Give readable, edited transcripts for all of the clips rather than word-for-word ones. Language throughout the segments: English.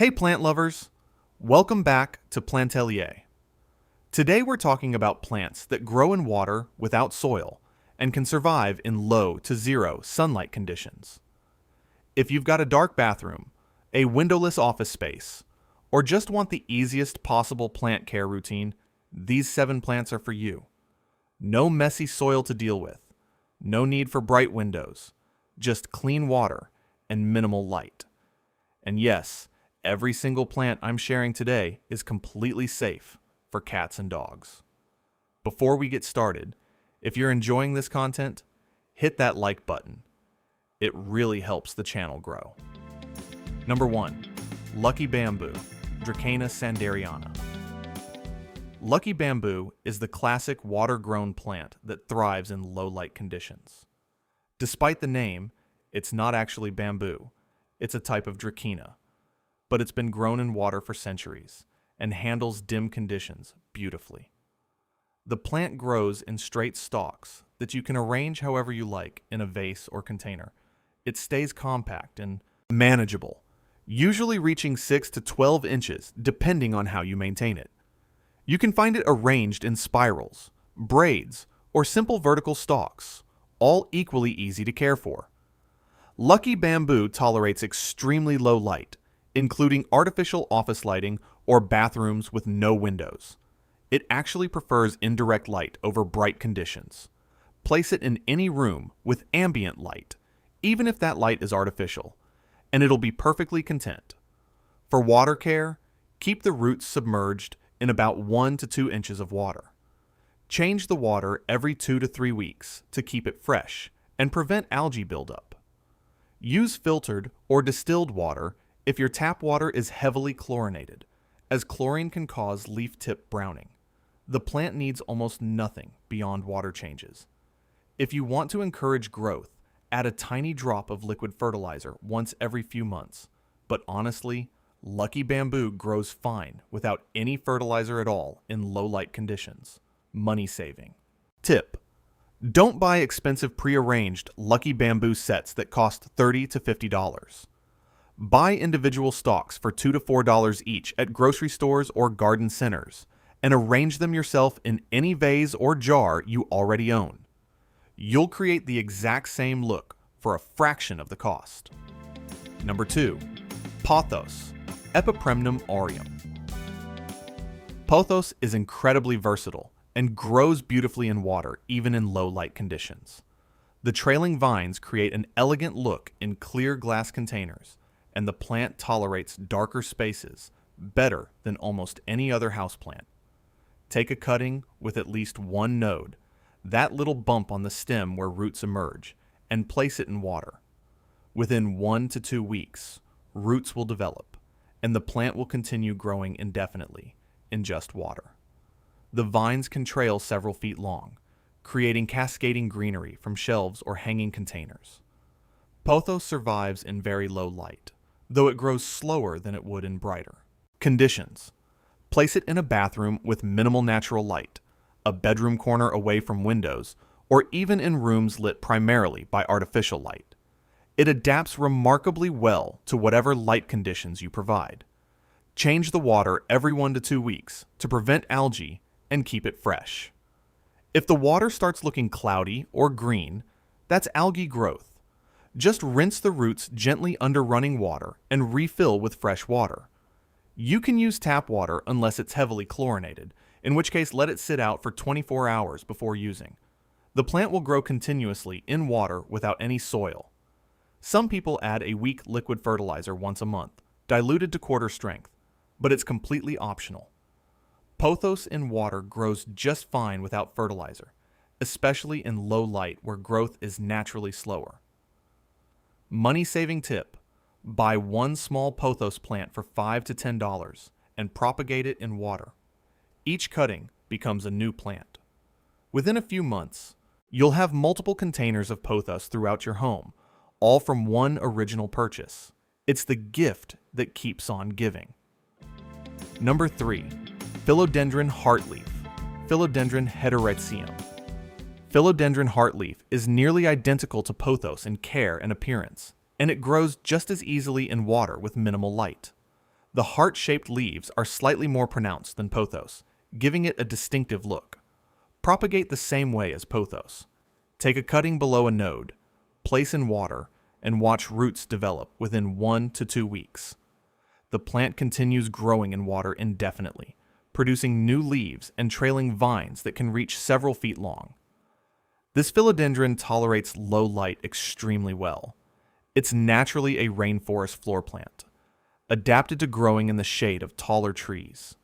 Hey plant lovers, welcome back to Plantelier. Today we're talking about plants that grow in water without soil and can survive in low to zero sunlight conditions. If you've got a dark bathroom, a windowless office space, or just want the easiest possible plant care routine, these 7 plants are for you. No messy soil to deal with, no need for bright windows, just clean water and minimal light. And yes, every single plant I'm sharing today is completely safe for cats and dogs. Before we get started, if you're enjoying this content, hit that like button. It really helps the channel grow. Number 1. Lucky Bamboo, Dracana sanderiana. Lucky Bamboo is the classic water-grown plant that thrives in low-light conditions. Despite the name, it's not actually bamboo. It's a type of Dracana, but it's been grown in water for centuries and handles dim conditions beautifully. The plant grows in straight stalks that you can arrange however you like in a vase or container. It stays compact and manageable, usually reaching 6 to 12 inches depending on how you maintain it. You can find it arranged in spirals, braids, or simple vertical stalks, all equally easy to care for. Lucky Bamboo tolerates extremely low light, including artificial office lighting or bathrooms with no windows. It actually prefers indirect light over bright conditions. Place it in any room with ambient light, even if that light is artificial, and it'll be perfectly content. For water care, keep the roots submerged in about 1 to 2 inches of water. Change the water every 2 to 3 weeks to keep it fresh and prevent algae buildup. Use filtered or distilled water if your tap water is heavily chlorinated, as chlorine can cause leaf tip browning. The plant needs almost nothing beyond water changes. If you want to encourage growth, add a tiny drop of liquid fertilizer once every few months. But honestly, Lucky Bamboo grows fine without any fertilizer at all in low-light conditions. Money saving. Tip: don't buy expensive pre-arranged Lucky Bamboo sets that cost $30 to $50. Buy individual stalks for $2 to $4 each at grocery stores or garden centers, and arrange them yourself in any vase or jar you already own. You'll create the exact same look for a fraction of the cost. Number 2. Pothos, Epipremnum aureum. Pothos is incredibly versatile and grows beautifully in water even in low light conditions. The trailing vines create an elegant look in clear glass containers, and the plant tolerates darker spaces better than almost any other houseplant. Take a cutting with at least one node, that little bump on the stem where roots emerge, and place it in water. Within 1 to 2 weeks, roots will develop, and the plant will continue growing indefinitely in just water. The vines can trail several feet long, creating cascading greenery from shelves or hanging containers. Pothos survives in very low light, though it grows slower than it would in brighter conditions. Place it in a bathroom with minimal natural light, a bedroom corner away from windows, or even in rooms lit primarily by artificial light. It adapts remarkably well to whatever light conditions you provide. Change the water every 1 to 2 weeks to prevent algae and keep it fresh. If the water starts looking cloudy or green, that's algae growth. Just rinse the roots gently under running water and refill with fresh water. You can use tap water unless it's heavily chlorinated, in which case let it sit out for 24 hours before using. The plant will grow continuously in water without any soil. Some people add a weak liquid fertilizer once a month, diluted to quarter strength, but it's completely optional. Pothos in water grows just fine without fertilizer, especially in low light where growth is naturally slower. Money-saving tip: buy one small pothos plant for $5 to $10 and propagate it in water. Each cutting becomes a new plant. Within a few months, you'll have multiple containers of pothos throughout your home, all from one original purchase. It's the gift that keeps on giving. Number 3. Philodendron heartleaf, Philodendron heteroideum. Philodendron heartleaf is nearly identical to pothos in care and appearance, and it grows just as easily in water with minimal light. The heart-shaped leaves are slightly more pronounced than Pothos, giving it a distinctive look. Propagate the same way as Pothos. Take a cutting below a node, place in water, and watch roots develop within 1 to 2 weeks. The plant continues growing in water indefinitely, producing new leaves and trailing vines that can reach several feet long. This philodendron tolerates low light extremely well. It's naturally a rainforest floor plant, adapted to growing in the shade of taller trees.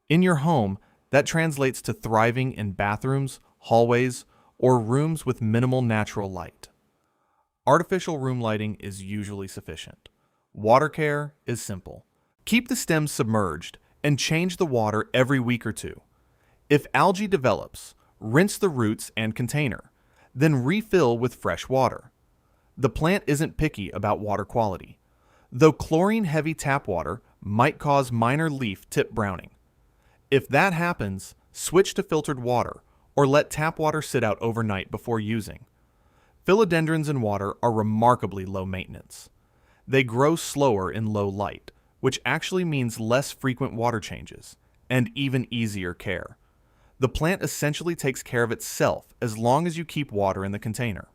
In your home, that translates to thriving in bathrooms, hallways, or rooms with minimal natural light. Artificial room lighting is usually sufficient. Water care is simple. Keep the stems submerged and change the water every week or two. If algae develops, rinse the roots and container, then refill with fresh water. The plant isn't picky about water quality, though chlorine-heavy tap water might cause minor leaf tip browning. If that happens, switch to filtered water or let tap water sit out overnight before using. Philodendrons in water are remarkably low maintenance. They grow slower in low light, which actually means less frequent water changes and even easier care. The plant essentially takes care of itself as long as you keep water in the container.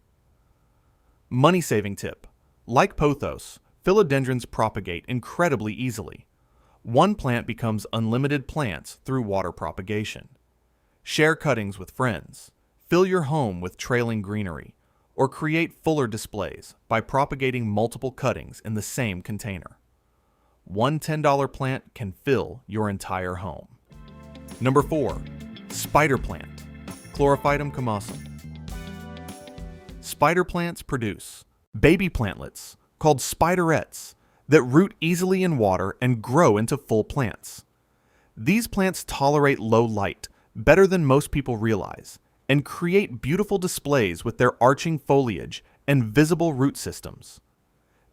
Money-saving tip. Like Pothos, philodendrons propagate incredibly easily. One plant becomes unlimited plants through water propagation. Share cuttings with friends, fill your home with trailing greenery, or create fuller displays by propagating multiple cuttings in the same container. One $10 plant can fill your entire home. Number 4. Spider plant, Chlorophytum comosum. Spider plants produce baby plantlets called spiderets that root easily in water and grow into full plants. These plants tolerate low light better than most people realize and create beautiful displays with their arching foliage and visible root systems.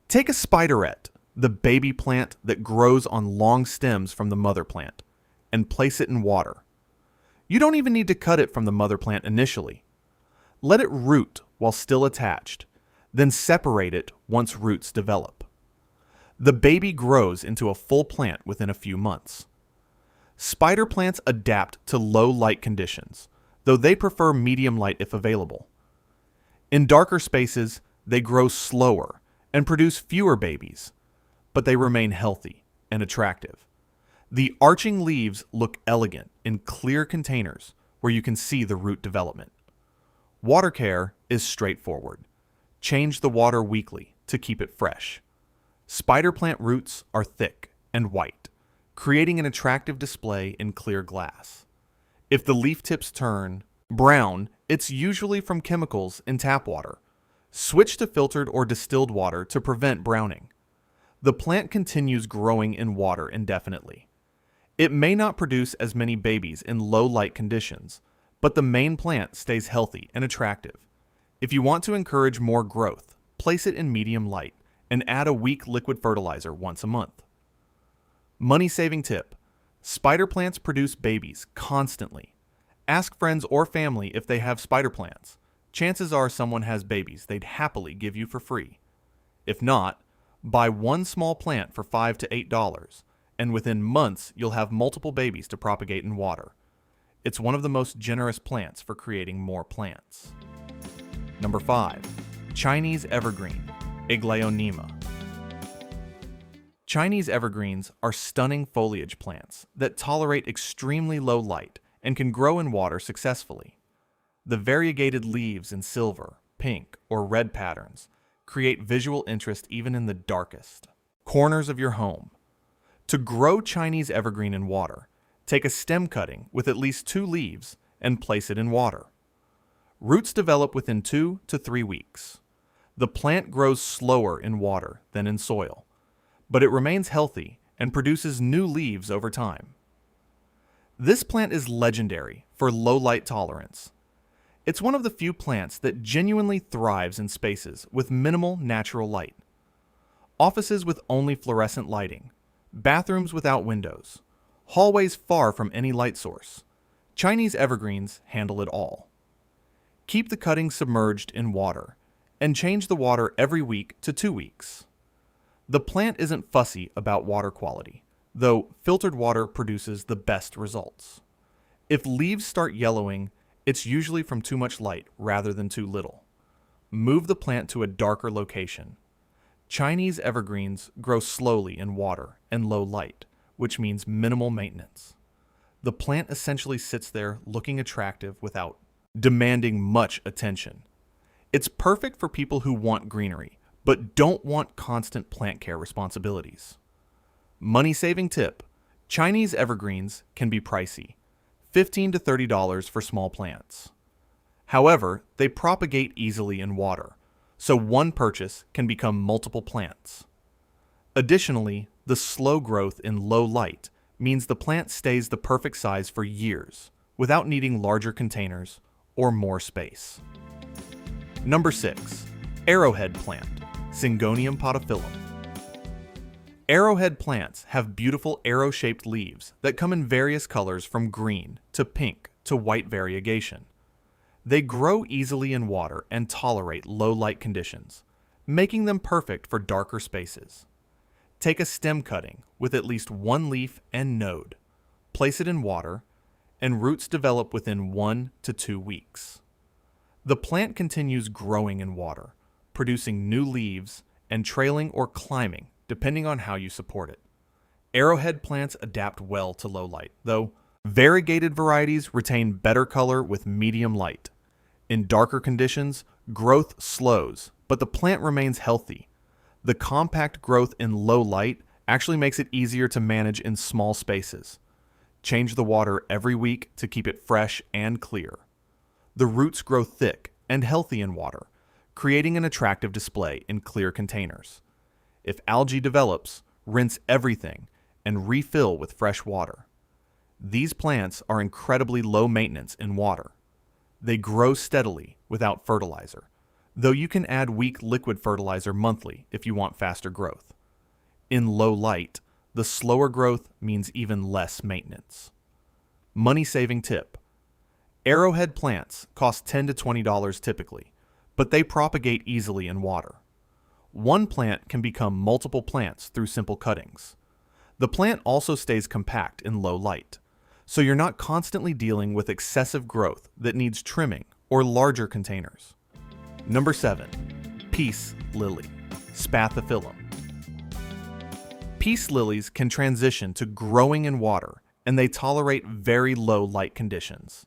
Take a spideret, the baby plant that grows on long stems from the mother plant, and place it in water. You don't even need to cut it from the mother plant initially. Let it root while still attached, then separate it once roots develop. The baby grows into a full plant within a few months. Spider plants adapt to low light conditions, though they prefer medium light if available. In darker spaces, they grow slower and produce fewer babies, but they remain healthy and attractive. The arching leaves look elegant in clear containers where you can see the root development. Water care is straightforward. Change the water weekly to keep it fresh. Spider plant roots are thick and white, creating an attractive display in clear glass. If the leaf tips turn brown, it's usually from chemicals in tap water. Switch to filtered or distilled water to prevent browning. The plant continues growing in water indefinitely. It may not produce as many babies in low light conditions, but the main plant stays healthy and attractive. If you want to encourage more growth, place it in medium light and add a weak liquid fertilizer once a month. Money-saving tip. Spider plants produce babies constantly. Ask friends or family if they have spider plants. Chances are someone has babies they'd happily give you for free. If not, buy one small plant for $5 to $8, and within months you'll have multiple babies to propagate in water. It's one of the most generous plants for creating more plants. Number 5. Chinese Evergreen, Aglaonema. Chinese evergreens are stunning foliage plants that tolerate extremely low light and can grow in water successfully. The variegated leaves in silver, pink, or red patterns create visual interest even in the darkest corners of your home. To grow Chinese evergreen in water, take a stem cutting with at least 2 leaves and place it in water. Roots develop within 2 to 3 weeks. The plant grows slower in water than in soil, but it remains healthy and produces new leaves over time. This plant is legendary for low light tolerance. It's one of the few plants that genuinely thrives in spaces with minimal natural light. Offices with only fluorescent lighting, bathrooms without windows, hallways far from any light source. Chinese evergreens handle it all. Keep the cuttings submerged in water and change the water every week to 2 weeks. The plant isn't fussy about water quality, though filtered water produces the best results. If leaves start yellowing, it's usually from too much light rather than too little. Move the plant to a darker location. Chinese evergreens grow slowly in water and low light, which means minimal maintenance. The plant essentially sits there looking attractive without demanding much attention. It's perfect for people who want greenery, but don't want constant plant care responsibilities. Money-saving tip: Chinese evergreens can be pricey, $15 to $30 for small plants. However, they propagate easily in water, so one purchase can become multiple plants. Additionally, the slow growth in low light means the plant stays the perfect size for years without needing larger containers or more space. Number 6. Arrowhead plant, Syngonium podophyllum. Arrowhead plants have beautiful arrow-shaped leaves that come in various colors from green to pink to white variegation. They grow easily in water and tolerate low light conditions, making them perfect for darker spaces. Take a stem cutting with at least one leaf and node, place it in water, and roots develop within 1 to 2 weeks. The plant continues growing in water, producing new leaves and trailing or climbing depending on how you support it. Arrowhead plants adapt well to low light, though variegated varieties retain better color with medium light. In darker conditions, growth slows, but the plant remains healthy. The compact growth in low light actually makes it easier to manage in small spaces. Change the water every week to keep it fresh and clear. The roots grow thick and healthy in water, creating an attractive display in clear containers. If algae develops, rinse everything and refill with fresh water. These plants are incredibly low maintenance in water. They grow steadily without fertilizer, though you can add weak liquid fertilizer monthly if you want faster growth. In low light, the slower growth means even less maintenance. Money-saving tip: Arrowhead plants cost $10 to $20 typically, but they propagate easily in water. One plant can become multiple plants through simple cuttings. The plant also stays compact in low light, so you're not constantly dealing with excessive growth that needs trimming or larger containers. Number 7. Peace lily, Spathiphyllum. Peace lilies can transition to growing in water, and they tolerate very low light conditions.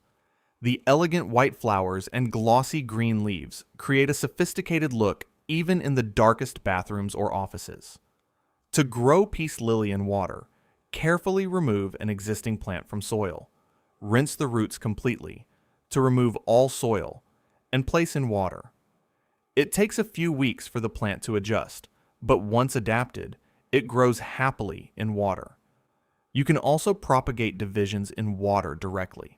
The elegant white flowers and glossy green leaves create a sophisticated look even in the darkest bathrooms or offices. To grow peace lily in water, carefully remove an existing plant from soil. Rinse the roots completely to remove all soil and place in water. It takes a few weeks for the plant to adjust, but once adapted, it grows happily in water. You can also propagate divisions in water directly.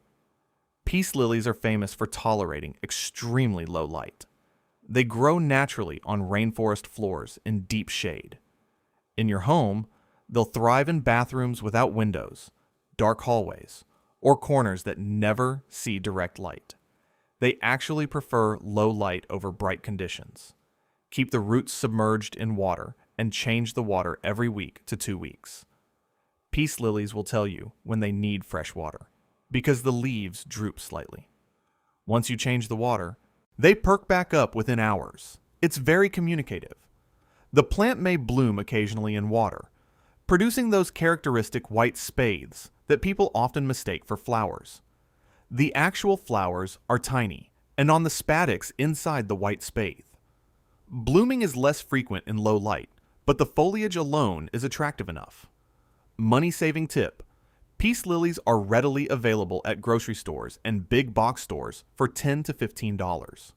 Peace lilies are famous for tolerating extremely low light. They grow naturally on rainforest floors in deep shade. In your home, they'll thrive in bathrooms without windows, dark hallways, or corners that never see direct light. They actually prefer low light over bright conditions. Keep the roots submerged in water and change the water every week to 2 weeks. Peace lilies will tell you when they need fresh water, because the leaves droop slightly. Once you change the water, they perk back up within hours. It's very communicative. The plant may bloom occasionally in water, producing those characteristic white spathes that people often mistake for flowers. The actual flowers are tiny and on the spadix inside the white spathe. Blooming is less frequent in low light, but the foliage alone is attractive enough. Money-saving tip: peace lilies are readily available at grocery stores and big box stores for $10 to $15.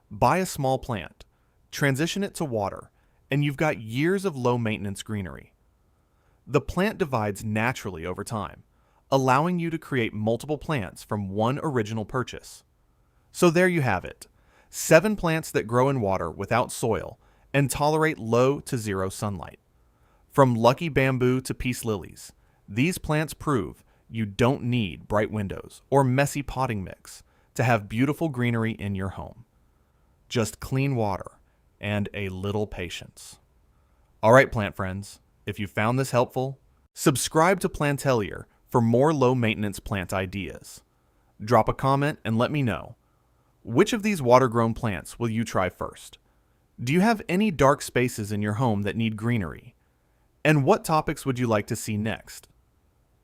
Buy a small plant, transition it to water, and you've got years of low-maintenance greenery. The plant divides naturally over time, allowing you to create multiple plants from one original purchase. So there you have it, 7 plants that grow in water without soil and tolerate low to zero sunlight. From lucky bamboo to peace lilies, these plants prove you don't need bright windows or messy potting mix to have beautiful greenery in your home. Just clean water and a little patience. All right, plant friends, if you found this helpful, subscribe to Plantelier for more low-maintenance plant ideas. Drop a comment and let me know. Which of these water-grown plants will you try first? Do you have any dark spaces in your home that need greenery? And what topics would you like to see next?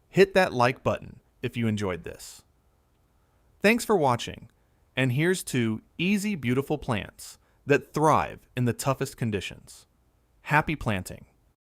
Hit that like button if you enjoyed this. Thanks for watching, and here's to easy, beautiful plants that thrive in the toughest conditions. Happy planting!